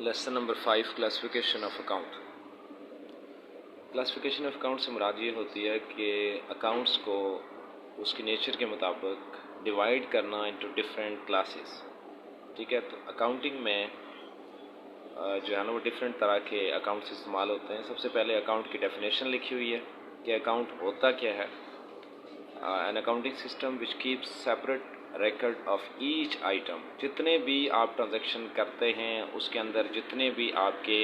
Lesson number 5 classification of account. Classification of account से मुराद ये होती है कि अकाउंट्स को उसकी नेचर के मुताबिक डिवाइड करना इनटू डिफरेंट क्लासेस। ठीक है, तो अकाउंटिंग में जो है ना वो डिफरेंट तरह के अकाउंट्स इस्तेमाल होते हैं। सबसे पहले अकाउंट की डेफिनेशन लिखी हुई है कि अकाउंट होता क्या है। An accounting system which keeps separate record of each item. जितने भी आप ट्रांजैक्शन करते हैं उसके अंदर जितने भी आपके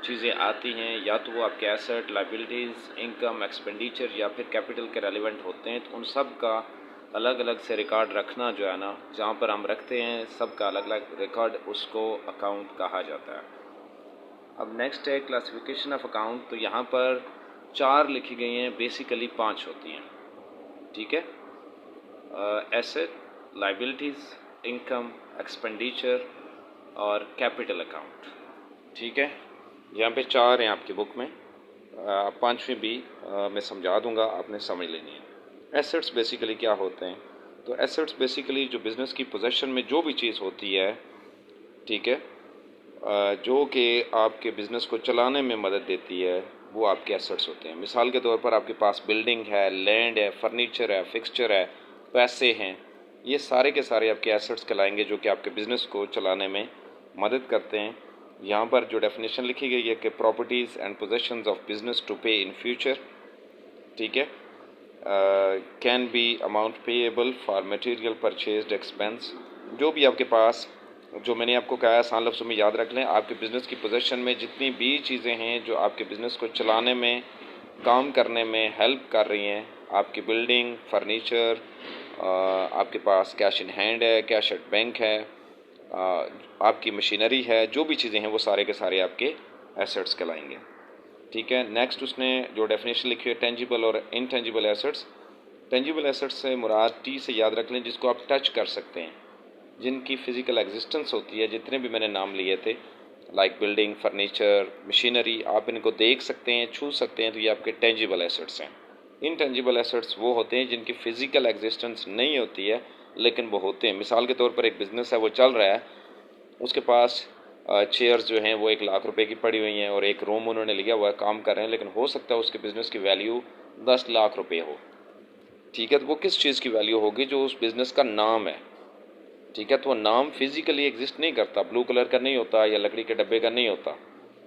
चीज़ें आती हैं, या तो वो आपके एसेट, लाइबिलिटीज़, इनकम, एक्सपेंडिचर या फिर कैपिटल के रेलिवेंट होते हैं, तो उन सब का अलग अलग से रिकॉर्ड रखना जो है ना, जहाँ पर हम रखते हैं सब का अलग अलग रिकॉर्ड, उसको अकाउंट कहा जाता है। अब नेक्स्ट है क्लासिफिकेशन ऑफ अकाउंट। तो यहाँ पर 4 लिखी गई हैं, बेसिकली 5 होती हैं। ठीक है, एसेट, लाइबिलिटीज़, इनकम, एक्सपेंडिचर और कैपिटल अकाउंट। ठीक है, यहाँ पे 4 हैं आपकी बुक में। 5वीं भी मैं समझा दूंगा, आपने समझ लेनी है। एसेट्स बेसिकली क्या होते हैं? तो एसेट्स बेसिकली जो बिज़नेस की पोजेशन में जो भी चीज़ होती है, ठीक है, जो कि आपके बिज़नेस को चलाने में मदद देती है, वो आपके एसेट्स होते हैं। मिसाल के तौर पर आपके पास बिल्डिंग है, लैंड है, फर्नीचर है, फिक्सचर है, पैसे हैं, ये सारे के सारे आपके एसेट्स कहलाएंगे जो कि आपके बिज़नेस को चलाने में मदद करते हैं। यहाँ पर जो डेफिनेशन लिखी गई है कि properties and possessions of business to pay in future. ठीक है, can be amount payable for material purchased expense. जो भी आपके पास, जो मैंने आपको कहा आसान लफ्ज़ों में याद रख लें, आपके बिज़नेस की पोजेशन में जितनी भी चीज़ें हैं जो आपके बिज़नेस को चलाने में, काम करने में हेल्प कर रही हैं, आपकी बिल्डिंग, फर्नीचर, आपके पास कैश इन हैंड है, कैश एट बैंक है, आपकी मशीनरी है, जो भी चीज़ें हैं वो सारे के सारे आपके एसेट्स कहलाएंगे। ठीक है, नेक्स्ट उसने जो डेफिनेशन लिखी है टेंजिबल और इनटेंजिबल एसेट्स। टेंजिबल एसेट्स से मुराद टी से याद रख लें, जिसको आप टच कर सकते हैं, जिनकी फ़िज़िकल एग्जिस्टेंस होती है। जितने भी मैंने नाम लिए थे, लाइक बिल्डिंग, फर्नीचर, मशीनरी, आप इनको देख सकते हैं, छू सकते हैं, तो ये आपके टेंजिबल एसेट्स हैं। इनटेंजिबल एसेट्स वो होते हैं जिनकी फ़िज़िकल एग्जिस्टेंस नहीं होती है लेकिन वो होते हैं। मिसाल के तौर पर एक बिज़नेस है, वो चल रहा है, उसके पास चेयर्स जो हैं वो 1 लाख रुपए की पड़ी हुई हैं और एक रूम उन्होंने लिया हुआ है, काम कर रहे हैं, लेकिन हो सकता है उसके बिज़नेस की वैल्यू 10 लाख रुपए हो। ठीक है, तो वो किस चीज़ की वैल्यू होगी? जो उस बिज़नेस का नाम है। ठीक है, तो वो नाम फिज़िकली एग्जिस्ट नहीं करता, ब्लू कलर का नहीं होता या लकड़ी के डब्बे का नहीं होता।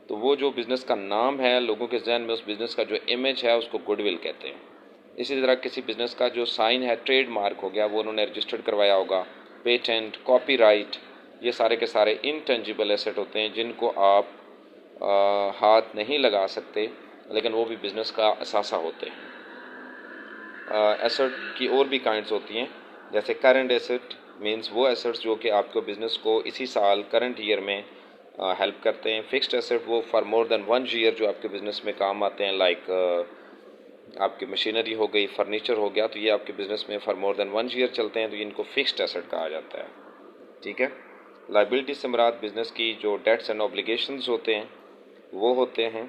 तो वो जो बिज़नेस का नाम है, लोगों के जहन में उस बिज़नेस का जो इमेज है उसको गुडविल कहते हैं। इसी तरह किसी बिज़नेस का जो साइन है, ट्रेडमार्क हो गया, वो उन्होंने रजिस्टर्ड करवाया होगा, पेटेंट, कॉपीराइट, ये सारे के सारे इनटेंजिबल एसेट होते हैं जिनको आप हाथ नहीं लगा सकते, लेकिन वो भी बिज़नेस का असासा होते हैं। एसेट की और भी काइंड्स होती हैं, जैसे करंट एसेट मींस वो एसेट्स जो कि आपको बिज़नेस को इसी साल, करंट ईयर में हेल्प करते हैं। फिक्स्ड एसेट वो फॉर मोर देन 1 ईयर जो आपके बिज़नेस में काम आते हैं, लाइक आपकी मशीनरी हो गई, फर्नीचर हो गया, तो ये आपके बिज़नेस में फॉर मोर देन 1 ईयर चलते हैं, तो इनको फिक्स्ड एसेट कहा जाता है। ठीक है, लाइबिलिटी से मुराद बिज़नेस की जो डेट्स एंड ऑब्लिगेशंस होते हैं वो होते हैं।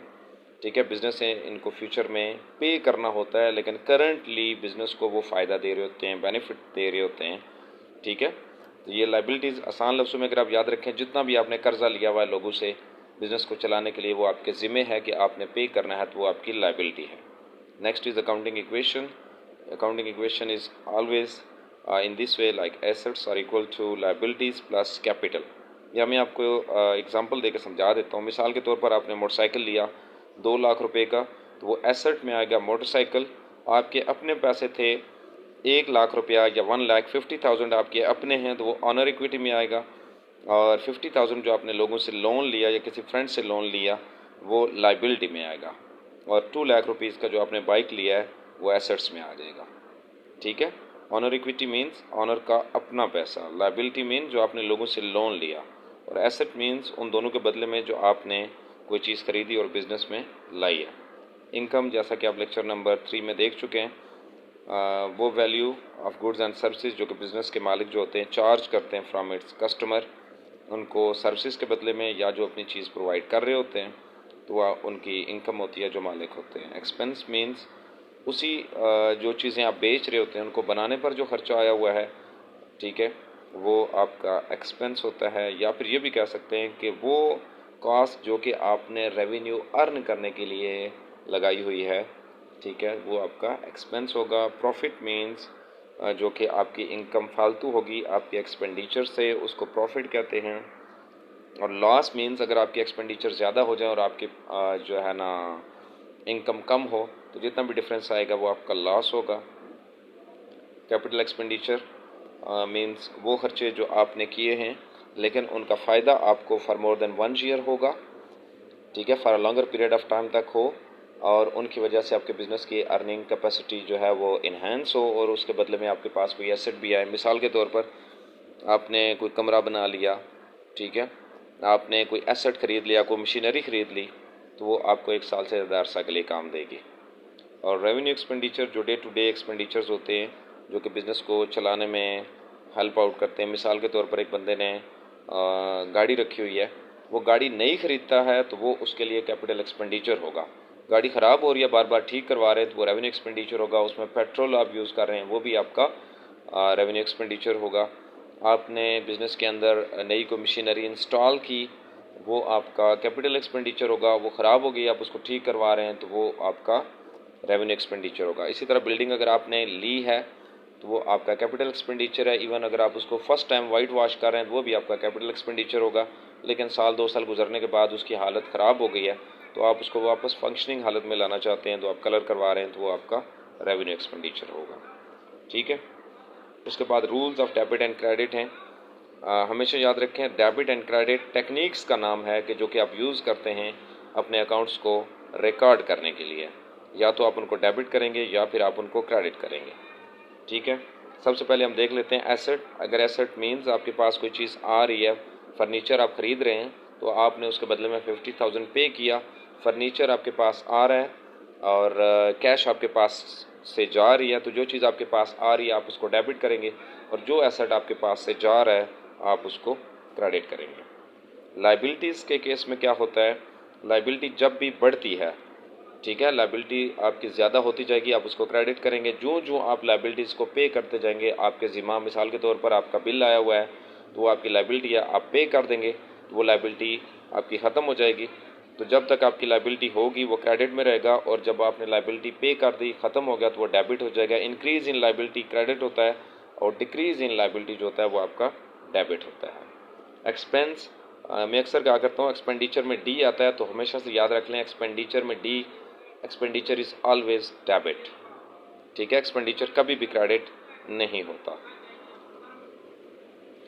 ठीक है, बिज़नेस से इनको फ्यूचर में पे करना होता है, लेकिन करंटली बिज़नेस को वो फ़ायदा दे रहे होते हैं, बेनिफिट दे रहे होते हैं। ठीक है, तो ये लाइबिलिटीज़ आसान लफ्ज़ों में अगर आप याद रखें, जितना भी आपने कर्जा लिया हुआ है लोगों से बिज़नेस को चलाने के लिए, वो आपके ज़िम्मे है कि आपने पे करना है, तो वो आपकी लाइबिलिटी है। Next is accounting equation. Accounting equation is always in this way, like assets are equal to liabilities plus capital. या मैं आपको एग्जांपल देकर समझा देता हूँ। मिसाल के तौर पर आपने मोटरसाइकिल लिया 2 लाख रुपए का, तो वो एसेट में आएगा मोटरसाइकिल। आपके अपने पैसे थे 1 लाख रुपया या 1,50,000 आपके अपने हैं, तो वो ऑनर इक्विटी में आएगा। और 50,000 जो आपने लोगों से लोन लिया या किसी फ्रेंड से लोन लिया, वो लाइबिलिटी में आएगा। और 2 लाख रुपीज़ का जो आपने बाइक लिया है वो एसेट्स में आ जाएगा। ठीक है, ऑनर इक्विटी मीन्स ऑनर का अपना पैसा, लाइबिलिटी मीन जो आपने लोगों से लोन लिया, और एसेट मीन्स उन दोनों के बदले में जो आपने कोई चीज़ खरीदी और बिज़नेस में लाई है। इनकम, जैसा कि आप लेक्चर नंबर 3 में देख चुके हैं, वो value of goods and services जो कि बिज़नेस के मालिक जो होते हैं चार्ज करते हैं फ्रॉम इट्स कस्टमर, उनको सर्विसेज के बदले में या जो अपनी चीज़ प्रोवाइड कर रहे होते हैं, तो वह उनकी इनकम होती है जो मालिक होते हैं। एक्सपेंस मीन्स उसी जो चीज़ें आप बेच रहे होते हैं उनको बनाने पर जो खर्चा आया हुआ है, ठीक है, वो आपका एक्सपेंस होता है। या फिर ये भी कह सकते हैं कि वो कॉस्ट जो कि आपने रेवेन्यू अर्न करने के लिए लगाई हुई है, ठीक है, वो आपका एक्सपेंस होगा। प्रॉफिट मीन्स जो कि आपकी इनकम फालतू होगी आपके एक्सपेंडिचर से, उसको प्रॉफिट कहते हैं। और लॉस मीन्स अगर आपकी एक्सपेंडिचर ज़्यादा हो जाए और आपकी जो है ना इनकम कम हो, तो जितना भी डिफरेंस आएगा वो आपका लॉस होगा। कैपिटल एक्सपेंडिचर मीन्स वो खर्चे जो आपने किए हैं लेकिन उनका फ़ायदा आपको फॉर मोर देन 1 ईयर होगा, ठीक है, for a longer period of time तक हो, और उनकी वजह से आपके बिज़नेस की अर्निंग कैपेसिटी जो है वो इन्हेंस हो, और उसके बदले में आपके पास कोई एसेट भी आए। मिसाल के तौर पर आपने कोई कमरा बना लिया, ठीक है, आपने कोई एसेट ख़रीद लिया, कोई मशीनरी ख़रीद ली, तो वो आपको 1 साल से ज़्यादा अरसा के लिए काम देगी। और रेवेन्यू एक्सपेंडिचर जो डे टू डे एक्सपेंडिचर्स होते हैं जो कि बिज़नेस को चलाने में हेल्प आउट करते हैं। मिसाल के तौर पर एक बंदे ने गाड़ी रखी हुई है, वो गाड़ी नई ख़रीदता है तो वो उसके लिए कैपिटल एक्सपेंडिचर होगा। गाड़ी ख़राब हो रही है, बार बार ठीक करवा रहे हैं, तो वो रेवेन्यू एक्सपेंडिचर होगा। उसमें पेट्रोल आप यूज़ कर रहे हैं, वो भी आपका रेवेन्यू एक्सपेंडिचर होगा। आपने बिज़नेस के अंदर नई कोई मशीनरी इंस्टॉल की, वो आपका कैपिटल एक्सपेंडिचर होगा। वो ख़राब हो गई, आप उसको ठीक करवा रहे हैं, तो वो आपका रेवेन्यू एक्सपेंडिचर होगा। इसी तरह बिल्डिंग अगर आपने ली है तो वो आपका कैपिटल एक्सपेंडिचर है। इवन अगर आप उसको फर्स्ट टाइम वाइट वॉश कर रहे हैं तो वो भी आपका कैपिटल एक्सपेंडिचर होगा। लेकिन साल 2 साल गुजरने के बाद उसकी हालत ख़राब हो गई है तो आप उसको वापस फंक्शनिंग हालत में लाना चाहते हैं, तो आप कलर करवा रहे हैं, तो वो आपका रेवेन्यू एक्सपेंडिचर होगा, ठीक है। उसके बाद rules of debit and credit हैं। हमेशा याद रखें, डेबिट एंड क्रेडिट टेक्निक्स का नाम है कि जो कि आप यूज़ करते हैं अपने अकाउंट्स को रिकॉर्ड करने के लिए। या तो आप उनको डेबिट करेंगे या फिर आप उनको क्रेडिट करेंगे, ठीक है। सबसे पहले हम देख लेते हैं एसेट। अगर एसेट मीन्स आपके पास कोई चीज़ आ रही है, फर्नीचर आप ख़रीद रहे हैं, तो आपने उसके बदले में 50,000 पे किया, फर्नीचर आपके पास आ रहा है और कैश आपके पास से जा रही है, तो जो चीज़ आपके पास आ रही है आप उसको डेबिट करेंगे, और जो एसेट आपके पास से जा रहा है आप उसको क्रेडिट करेंगे। लाइबिलिटीज़ के केस में क्या होता है, लाइबिलिटी जब भी बढ़ती है, ठीक है, लाइबिलिटी आपकी ज़्यादा होती जाएगी, आप उसको क्रेडिट करेंगे। जो जो आप लाइबिलिटीज़ को पे करते जाएंगे आपके ज़िम्मा, मिसाल के तौर पर आपका बिल आया हुआ है तो वो आपकी लाइबिलिटी है, आप पे कर देंगे तो वो लाइबिलिटी आपकी ख़त्म हो जाएगी। तो जब तक आपकी लाइबिलिटी होगी वो क्रेडिट में रहेगा, और जब आपने लाइबिलिटी पे कर दी, ख़त्म हो गया, तो वो डेबिट हो जाएगा। इंक्रीज़ इन लाइबिलिटी क्रेडिट होता है और डिक्रीज़ इन लाइबिलिटी जो होता है वो आपका डेबिट होता है। एक्सपेंस मैं अक्सर क्या करता हूँ, एक्सपेंडिचर में डी आता है तो हमेशा से याद रख लें, एक्सपेंडिचर में D, expenditure is always debit, ठीक है, एक्सपेंडिचर कभी भी क्रेडिट नहीं होता।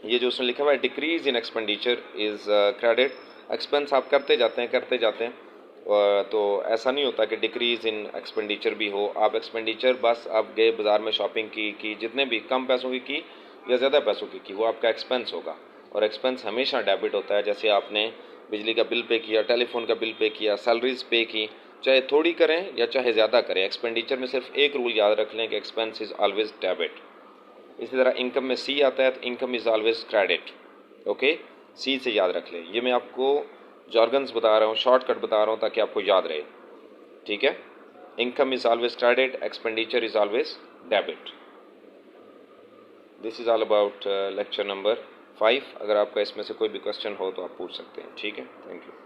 ये जो उसमें लिखा हुआ है decrease in expenditure is credit, expense आप करते जाते हैं तो ऐसा नहीं होता कि डिक्रीज इन एक्सपेंडिचर भी हो। आप एक्सपेंडिचर बस आप गए बाज़ार में शॉपिंग की, जितने भी कम पैसों की या ज़्यादा पैसों की वो आपका एक्सपेंस होगा, और एक्सपेंस हमेशा डेबिट होता है। जैसे आपने बिजली का बिल पे किया, टेलीफोन का बिल पे किया, सैलरीज पे की, चाहे थोड़ी करें या चाहे ज़्यादा करें, एक्सपेंडिचर में सिर्फ एक रूल याद रख लें कि एक्सपेंस इज़ ऑलवेज डेबिट। इसी तरह इनकम में सी आता है तो income is always credit, okay, C से याद रख लें। ये मैं आपको जॉर्गन्स बता रहा हूँ, शॉर्टकट बता रहा हूँ ताकि आपको याद रहे, ठीक है। Income is always credit, expenditure is always debit. This is all about lecture number 5। अगर आपका इसमें से कोई भी क्वेश्चन हो तो आप पूछ सकते हैं, ठीक है। Thank you.